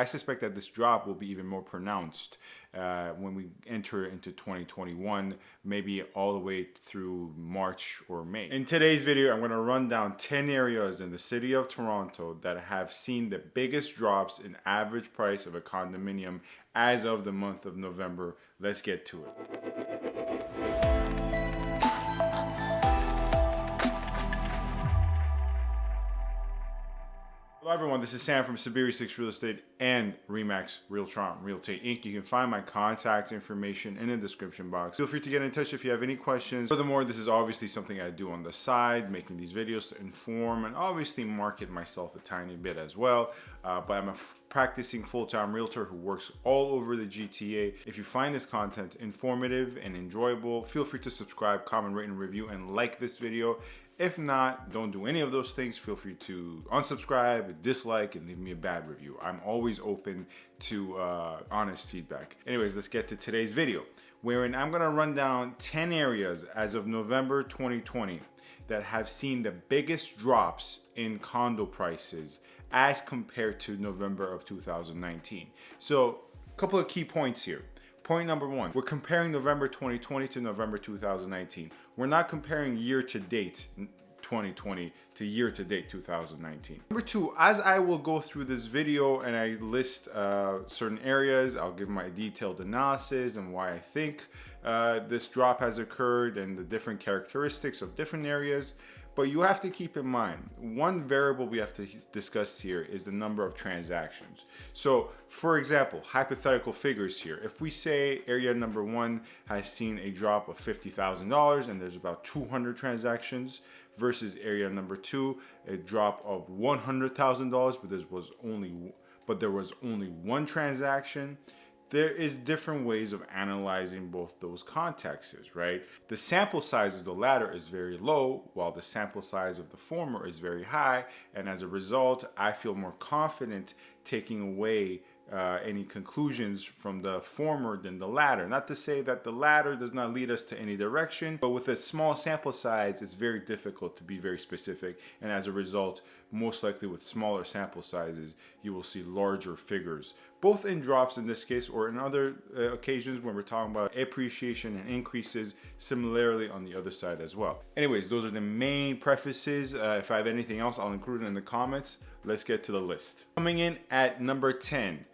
I suspect that this drop will be even more pronounced when we enter into 2021, maybe all the way through March or May. In today's video, I'm going to run down 10 areas in the city of Toronto that have seen the biggest drops in average price of a condominium as of the month of November. Let's get to it. Hello everyone, this is Sam from SaberiSixRealEstate and Remax Realtron Realty Inc. You can find my contact information in the description box. Feel free to get in touch if you have any questions. Furthermore, this is obviously something I do on the side, making these videos to inform and obviously market myself a tiny bit as well. But I'm a practicing full-time realtor who works all over the GTA. If you find this content informative and enjoyable, feel free to subscribe, comment, rate, and review, and like this video. If not, don't do any of those things. Feel free to unsubscribe, dislike, and leave me a bad review. I'm always open to honest feedback. Anyways, let's get to today's video, wherein I'm gonna run down 10 areas as of November 2020 that have seen the biggest drops in condo prices as compared to November of 2019. So, a couple of key points here. Point number one, we're comparing November 2020 to November 2019. We're not comparing year to date 2020 to year to date 2019. Number two, as I will go through this video and I list certain areas, I'll give my detailed analysis and why I think this drop has occurred and the different characteristics of different areas. But you have to keep in mind, one variable we have to discuss here is the number of transactions. So, for example, hypothetical figures here. If we say area number one has seen a drop of $50,000 and there's about 200 transactions versus area number two, a drop of $100,000, but there was only one transaction. There is different ways of analyzing both those contexts, right? The sample size of the latter is very low, while the sample size of the former is very high. And as a result, I feel more confident taking away any conclusions from the former than the latter. Not to say that the latter does not lead us to any direction, but with a small sample size, it's very difficult to be very specific. And as a result, most likely with smaller sample sizes, you will see larger figures, both in drops in this case or in other occasions when we're talking about appreciation and increases, similarly on the other side as well. Anyways, those are the main prefaces. If I have anything else, I'll include it in the comments. Let's get to the list. Coming in at number 10.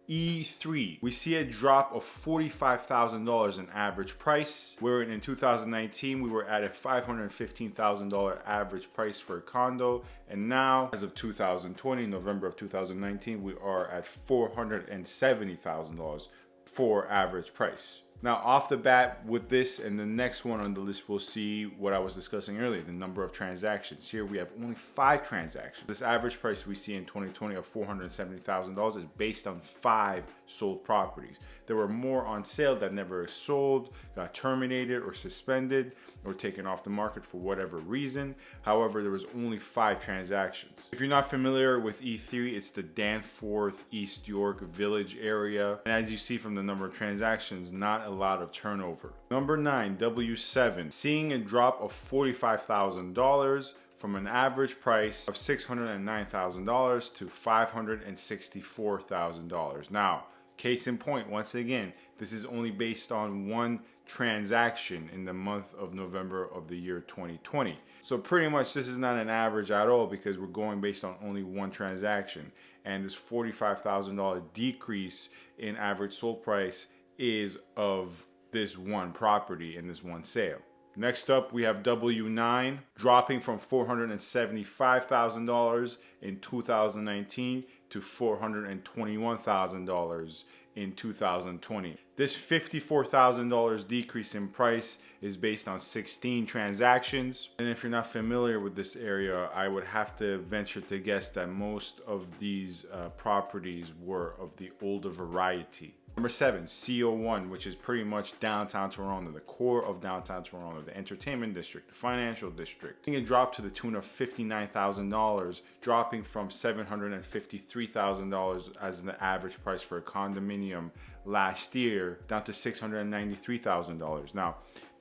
E3, we see a drop of $45,000 in average price, where in 2019 we were at a $515,000 average price for a condo, and now as of 2020, November of 2019, we are at $470,000 for average price. Now, off the bat with this and the next one on the list, we'll see what I was discussing earlier, the number of transactions. Here we have only 5 transactions. This average price we see in 2020 of $470,000 is based on 5 sold properties. There were more on sale that never sold, got terminated or suspended or taken off the market for whatever reason. However, there was only 5 transactions. If you're not familiar with E3, it's the Danforth, East York Village area. And as you see from the number of transactions, not a lot of turnover. Number 9, W7, seeing a drop of $45,000 from an average price of $609,000 to $564,000. Now, case in point, once again, this is only based on one transaction in the month of November of the year 2020. So pretty much this is not an average at all because we're going based on only one transaction. And this $45,000 decrease in average sold price is of this one property in this one sale. Next up, we have W9 dropping from $475,000 in 2019 to $421,000 in 2020. This $54,000 decrease in price is based on 16 transactions. And if you're not familiar with this area, I would have to venture to guess that most of these properties were of the older variety. Number 7, CO1, which is pretty much downtown Toronto, the core of downtown Toronto, the entertainment district, the financial district. Seeing a drop to the tune of $59,000, dropping from $753,000 as an average price for a condominium last year, down to $693,000. Now,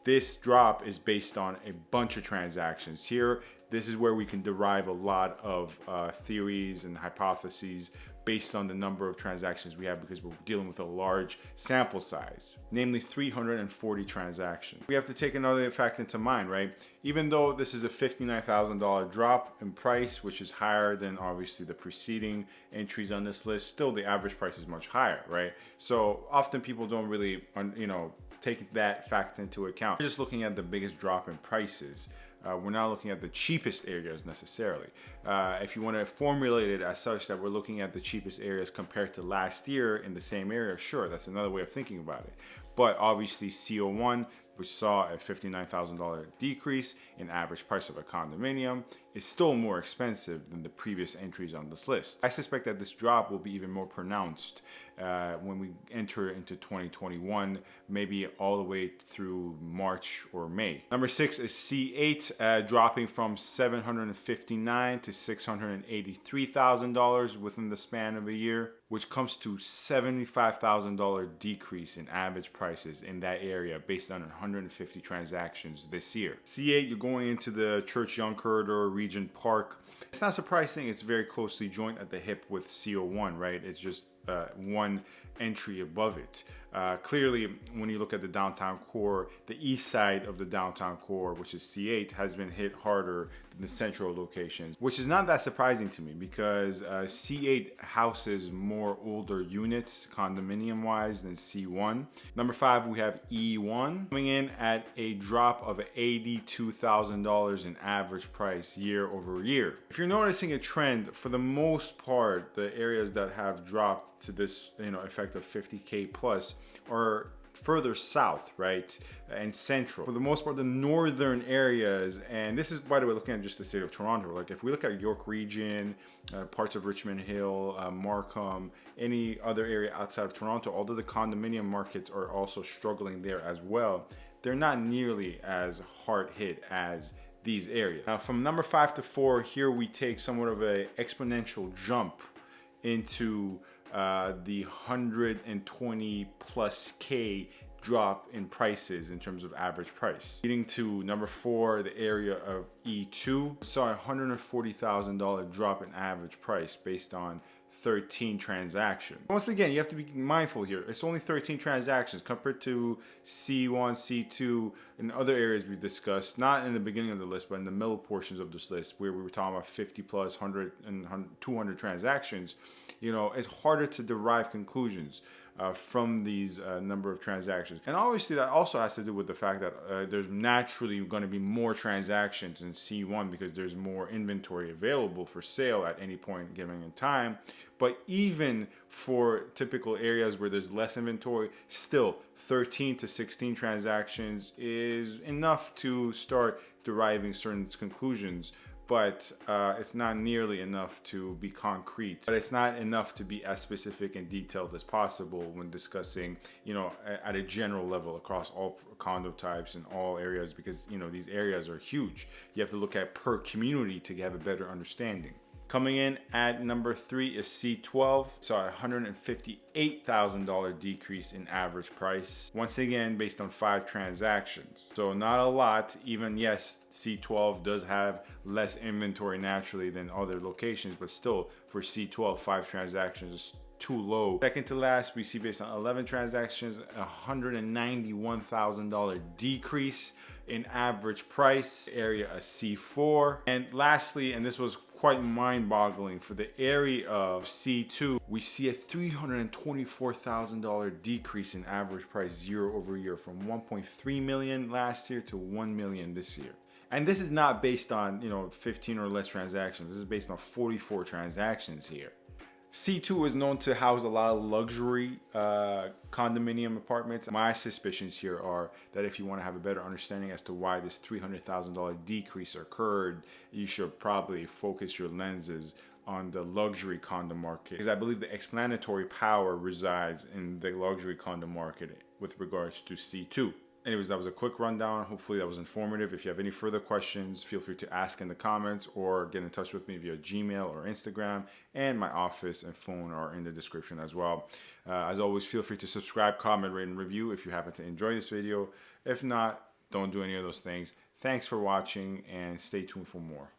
this drop is based on a bunch of transactions. Here, This is where we can derive a lot of theories and hypotheses based on the number of transactions we have, because we're dealing with a large sample size, namely 340 transactions. We have to take another fact into mind, right? Even though this is a $59,000 drop in price, which is higher than obviously the preceding entries on this list, still the average price is much higher, right? So often people don't really, take that fact into account. We're just looking at the biggest drop in prices. We're not looking at the cheapest areas necessarily. If you want to formulate it as such that we're looking at the cheapest areas compared to last year in the same area, sure, that's another way of thinking about it. But obviously CO1, which saw a $59,000 decrease in average price of a condominium, is still more expensive than the previous entries on this list. I suspect that this drop will be even more pronounced when we enter into 2021, maybe all the way through March or May. Number 6 is C8, dropping from $759,000 to $683,000 within the span of a year, which comes to $75,000 decrease in average prices in that area based on 150 transactions this year. C8, you're going into the Church Yonge corridor, Regent Park. It's not surprising, it's very closely joined at the hip with CO1, right? It's just one entry above it. Clearly, when you look at the downtown core, the east side of the downtown core, which is C8, has been hit harder than the central locations, which is not that surprising to me because C8 houses more older units condominium wise than C1. Number 5, we have E1 coming in at a drop of $82,000 in average price year over year. If you're noticing a trend, for the most part, the areas that have dropped to this effect of 50K plus are further south, right, and central. For the most part, the northern areas, and this is, by the way, looking at just the state of Toronto, like if we look at York Region, parts of Richmond Hill, Markham, any other area outside of Toronto, although the condominium markets are also struggling there as well, they're not nearly as hard hit as these areas. Now, from number 5 to 4, here we take somewhat of an exponential jump into the 120 plus K drop in prices in terms of average price. Leading to number 4, the area of E2, saw a $140,000 drop in average price based on 13 transactions. Once again, you have to be mindful here. It's only 13 transactions compared to C1, C2, and other areas we've discussed, not in the beginning of the list, but in the middle portions of this list where we were talking about 50 plus, 100 and 200 transactions. It's harder to derive conclusions from these number of transactions. And obviously that also has to do with the fact that there's naturally going to be more transactions in C1 because there's more inventory available for sale at any point given in time. But even for typical areas where there's less inventory, still 13 to 16 transactions is enough to start deriving certain conclusions. But it's not nearly enough to be concrete. But it's not enough to be as specific and detailed as possible when discussing, at a general level across all condo types and all areas, because, these areas are huge. You have to look at per community to have a better understanding. Coming in at number 3 is C12. Saw a $158,000 decrease in average price. Once again, based on 5 transactions. So not a lot, even yes, C12 does have less inventory naturally than other locations, but still for C12, 5 transactions is too low. Second to last, we see based on 11 transactions, a $191,000 decrease in average price. Area a C4. And lastly, and this was quite mind-boggling, for the area of C2, we see a $324,000 decrease in average price year over year, from 1.3 million last year to 1 million this year. And this is not based on 15 or less transactions. This is based on 44 transactions here. C2 is known to house a lot of luxury condominium apartments. My suspicions here are that if you want to have a better understanding as to why this $300,000 decrease occurred, you should probably focus your lenses on the luxury condo market, because I believe the explanatory power resides in the luxury condo market with regards to C2. Anyways, that was a quick rundown. Hopefully that was informative. If you have any further questions, feel free to ask in the comments or get in touch with me via Gmail or Instagram, and my office and phone are in the description as well. As always, feel free to subscribe, comment, rate, and review if you happen to enjoy this video. If not, don't do any of those things. Thanks for watching and stay tuned for more.